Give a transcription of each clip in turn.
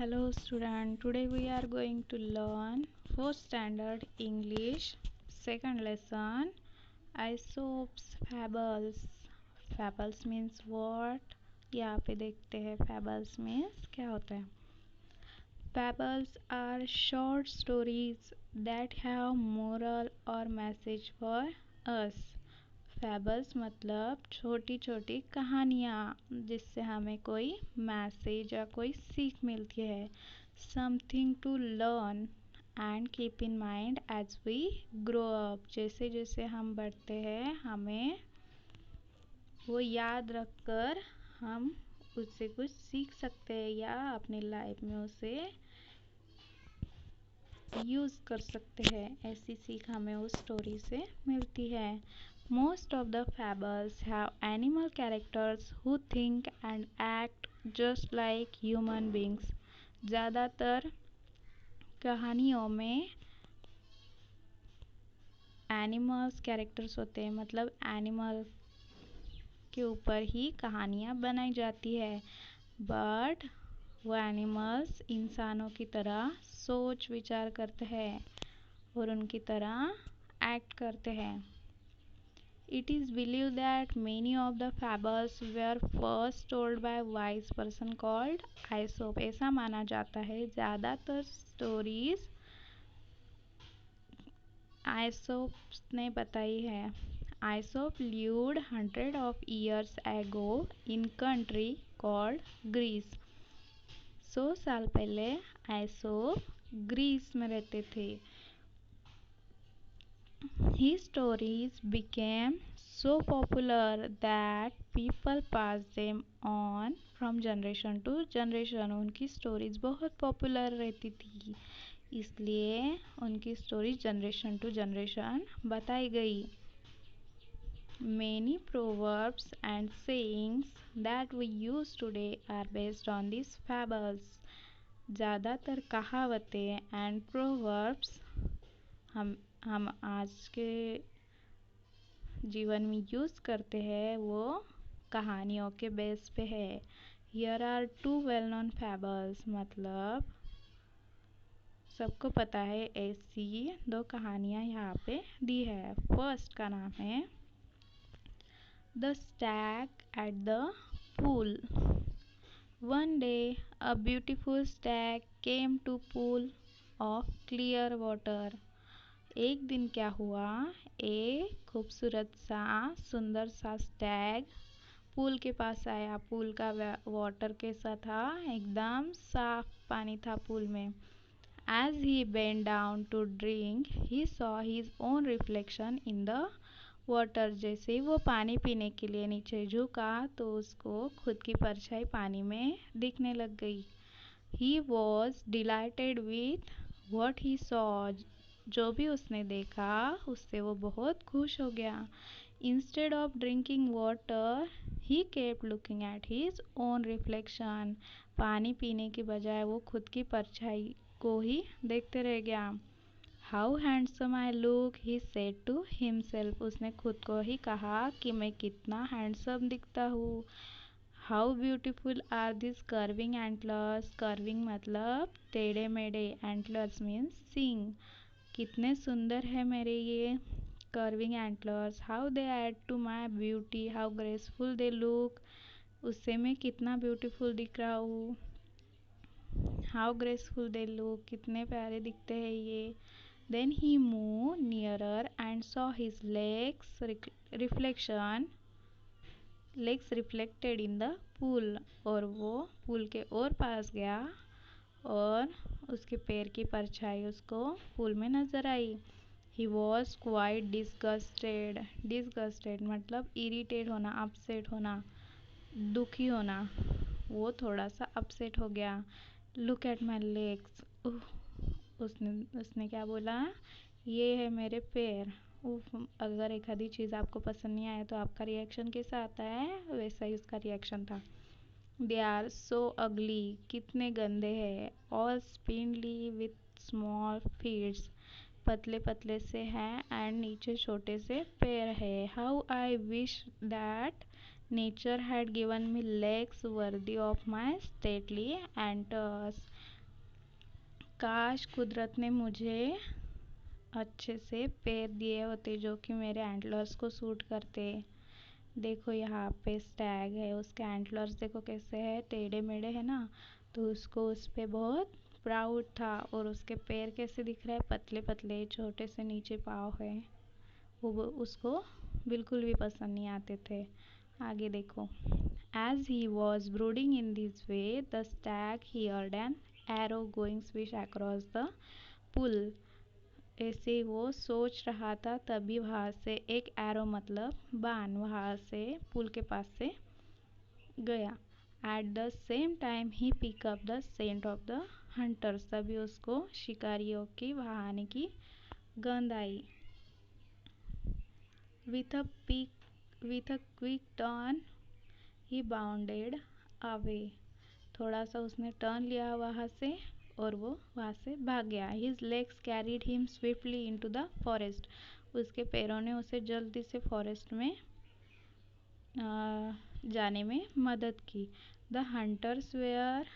Hello student, today we are going to learn 4th standard English second lesson Aesop's Fables. Fables means what? यहाँ पे देखते हैं fables means क्या होता है. Fables are short stories that have moral or message for us. Fables मतलब छोटी छोटी कहानियाँ जिससे हमें कोई मैसेज या कोई सीख मिलती है. Something to learn and keep in mind as we grow up. जैसे जैसे हम बढ़ते हैं हमें वो याद रखकर हम उससे कुछ सीख सकते हैं या अपनी लाइफ में उसे यूज़ कर सकते हैं. ऐसी सीख हमें उस स्टोरी से मिलती है. Most of the fables have animal characters who think and act just like human beings. ज़्यादातर कहानियों में एनिमल्स कैरेक्टर्स होते हैं, मतलब एनिमल के ऊपर ही कहानियाँ बनाई जाती है. बट वो एनिमल्स इंसानों की तरह सोच विचार करते हैं और उनकी तरह एक्ट करते हैं. It is believed that many of the fables were first told by a wise person called Aesop. ऐसा माना जाता है ज़्यादातर स्टोरीज Aesop ने बताई है. Aesop lived hundred of years ago in country called Greece. 100 साल पहले Aesop ग्रीस में रहते थे. His stories became so popular that people passed them on from generation to generation. उनकी स्टोरीज बहुत पॉपुलर रहती थी, इसलिए उनकी स्टोरीज जनरेशन टू जनरेशन बताई गई. Many proverbs and sayings that we use today are based on these fables. ज़्यादातर कहावतें and proverbs हम आज के जीवन में यूज़ करते हैं वो कहानियों के बेस पे है. Here are two well-known fables. मतलब सबको पता है ऐसी दो कहानियाँ यहाँ पे दी है. फर्स्ट का नाम है The Stag at the Pool. One day a beautiful stag came to pool of clear water. एक दिन क्या हुआ, एक खूबसूरत सा सुंदर सा स्टैग पूल के पास आया. पूल का वाटर कैसा था, एकदम साफ पानी था पूल में. As he bent down to drink, he saw his own reflection in the water. जैसे वो पानी पीने के लिए नीचे झुका तो उसको खुद की परछाई पानी में दिखने लग गई. He was delighted with what he saw. जो भी उसने देखा उससे वो बहुत खुश हो गया. Instead of drinking water, he kept looking at his own reflection. पानी पीने की बजाय वो खुद की परछाई को ही देखते रह गया. How handsome I look, he said to himself. उसने खुद को ही कहा कि मैं कितना हैंडसम दिखता हूँ. How beautiful are these curving antlers. Curving मतलब टेढ़े मेढ़े, antlers means सींग. कितने सुंदर है मेरे ये curving antlers. How they add to my beauty. How graceful they look. उससे मैं कितना ब्यूटीफुल दिख रहा हूँ. How graceful they look. कितने प्यारे दिखते हैं ये. Then he moved nearer and saw his legs reflected in the pool. और वो पूल के और पास गया और उसके पैर की परछाई उसको पूल में नजर आई. He was quite disgusted. Disgusted मतलब इरिटेट होना, अपसेट होना, दुखी होना. वो थोड़ा सा अपसेट हो गया. Look at my legs. उसने क्या बोला, ये है मेरे पैर. अगर एक आधी चीज़ आपको पसंद नहीं आए तो आपका रिएक्शन कैसा आता है, वैसा ही उसका रिएक्शन था. They are so ugly. कितने गंदे हैं. All spindly with small feet. पतले पतले से हैं एंड नीचे छोटे से पैर है. How I wish that nature had given me legs worthy of my stately enters. काश कुदरत ने मुझे अच्छे से पैर दिए होते जो कि मेरे एंटलर्स को सूट करते। देखो यहाँ पे स्टैग है, उसके एंटलर्स देखो कैसे है, टेढ़े मेढ़े है ना, तो उसको उस पे बहुत प्राउड था। और उसके पैर कैसे दिख रहे हैं, पतले पतले छोटे से नीचे पाँव है, वो उसको बिल्कुल भी पसंद नहीं आते थे। आगे देखो, as he was brooding in this way the stag heard an arrow going swish across the pool। ऐसे वो सोच रहा था तभी वहाँ से एक एरो मतलब बाण वहाँ से पुल के पास से गया। एट द सेम टाइम ही pick up the scent of the hunters. तभी उसको शिकारियों की वहाँ आने की गंध आई। With a quick turn he bounded away. थोड़ा सा उसने टर्न लिया वहाँ से और वो वहाँ से भाग गया। His legs carried him swiftly into the forest. उसके पैरों ने उसे जल्दी से फॉरेस्ट में जाने में मदद की। The hunters were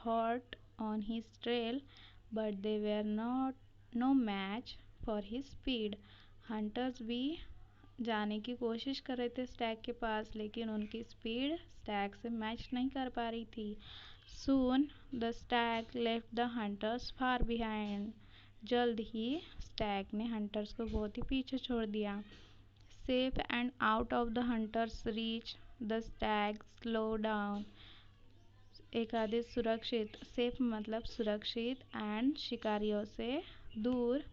hot on his trail but they were no match for his speed. Hunters भी जाने की कोशिश कर रहे थे स्टैग के पास, लेकिन उनकी स्पीड स्टैग से मैच नहीं कर पा रही थी। Soon the stag left the hunters far behind। जल्द ही स्टैग ने हंटर्स को बहुत ही पीछे छोड़ दिया। Safe and out of the hunters' reach, the stag slowed down। एक आधे सुरक्षित, सेफ मतलब सुरक्षित, एंड शिकारियों से दूर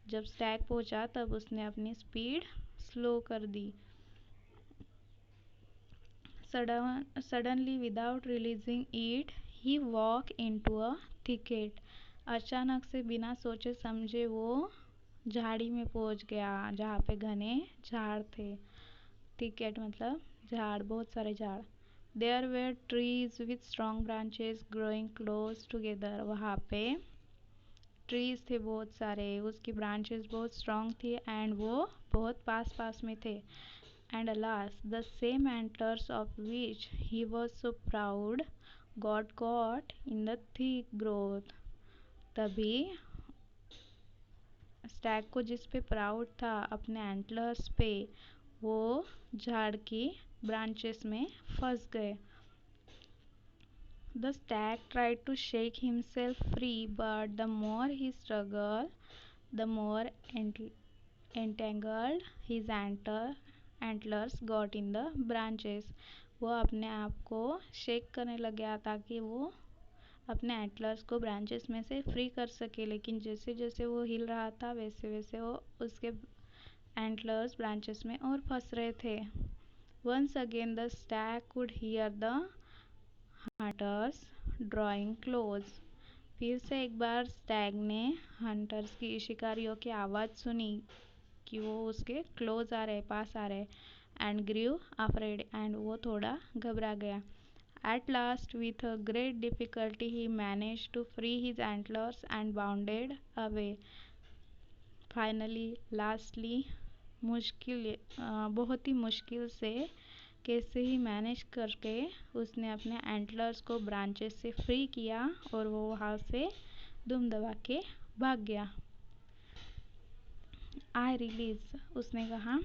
जब स्टैग पहुंचा तब उसने अपनी स्पीड स्लो कर दी। Suddenly without realizing it he walked into a thicket। अचानक से बिना सोचे समझे वो झाड़ी में पहुंच गया जहाँ पे घने झाड़ थे। थिकेट मतलब झाड़, बहुत सारे झाड़। There were trees with strong branches growing close together। वहाँ पे ट्रीज थे बहुत सारे, उसकी ब्रांचेस बहुत स्ट्रॉन्ग थी एंड वो बहुत पास पास में थे। And alas, the same antlers of which he was so proud got caught in the thick growth। तभी स्टैग को जिस पे प्राउड था अपने एंटलर्स पे, वो झाड़ की ब्रांचेस में फंस गए। The stag tried to shake himself free, but the more he struggled, the more entangled his antlers got in the branches। वो अपने आप को शेक करने लग गया ताकि वो अपने एंटलर्स को ब्रांचेस में से फ्री कर सके, लेकिन जैसे जैसे वो हिल रहा था वैसे वैसे वो उसके एंटलर्स ब्रांचेस में और फंस रहे थे। Once again the stag could hear the hunters drawing close। फिर से एक बार स्टैग ने हंटर्स की, शिकारियों की आवाज़ सुनी कि वो उसके क्लोज आ रहे, पास आ रहे। एंड ग्रीव अफ्रेड, एंड वो थोड़ा घबरा गया। At last with a great difficulty he managed to free his antlers and bounded away। Finally, lastly, बहुत ही मुश्किल से कैसे ही मैनेज करके उसने अपने एंटलर्स को ब्रांचेस से फ्री किया और वो वहाँ से दुम दबा के भाग गया। आई रिलीज, उसने कहा,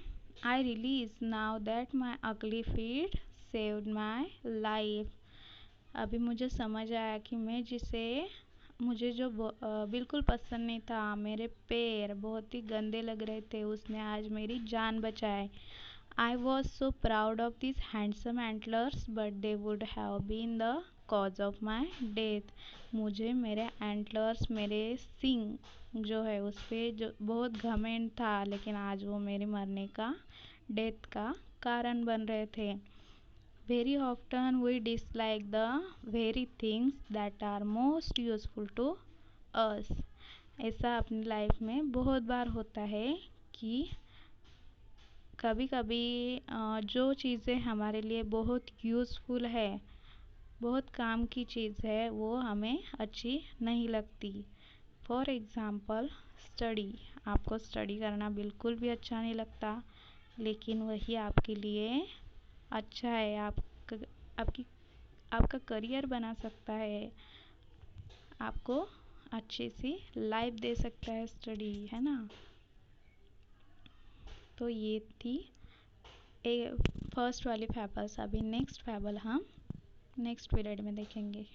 I release now that my अगली फीट सेव्ड माई लाइफ। अभी मुझे समझ आया कि मुझे जो बिल्कुल पसंद नहीं था, मेरे पैर बहुत ही गंदे लग रहे थे, उसने आज मेरी जान बचाई। I was so proud of these handsome antlers, but they would have been the cause of my death। मुझे मेरे एंटलर्स, मेरे सिंग जो है उस पर जो बहुत घमंड था, लेकिन आज वो मेरे मरने का, डेथ का कारण बन रहे थे। Very often we dislike the very things that are most useful to us। ऐसा अपनी लाइफ में बहुत बार होता है कि कभी कभी जो चीज़ें हमारे लिए बहुत यूज़फुल है, बहुत काम की चीज़ है, वो हमें अच्छी नहीं लगती। फॉर एग्ज़ाम्पल स्टडी, आपको स्टडी करना बिल्कुल भी अच्छा नहीं लगता, लेकिन वही आपके लिए अच्छा है, आपका करियर बना सकता है, आपको अच्छी सी लाइफ दे सकता है स्टडी, है ना। तो ये थी फर्स्ट वाली फैबल्स। अभी नेक्स्ट फैबल हम नेक्स्ट पीरियड में देखेंगे।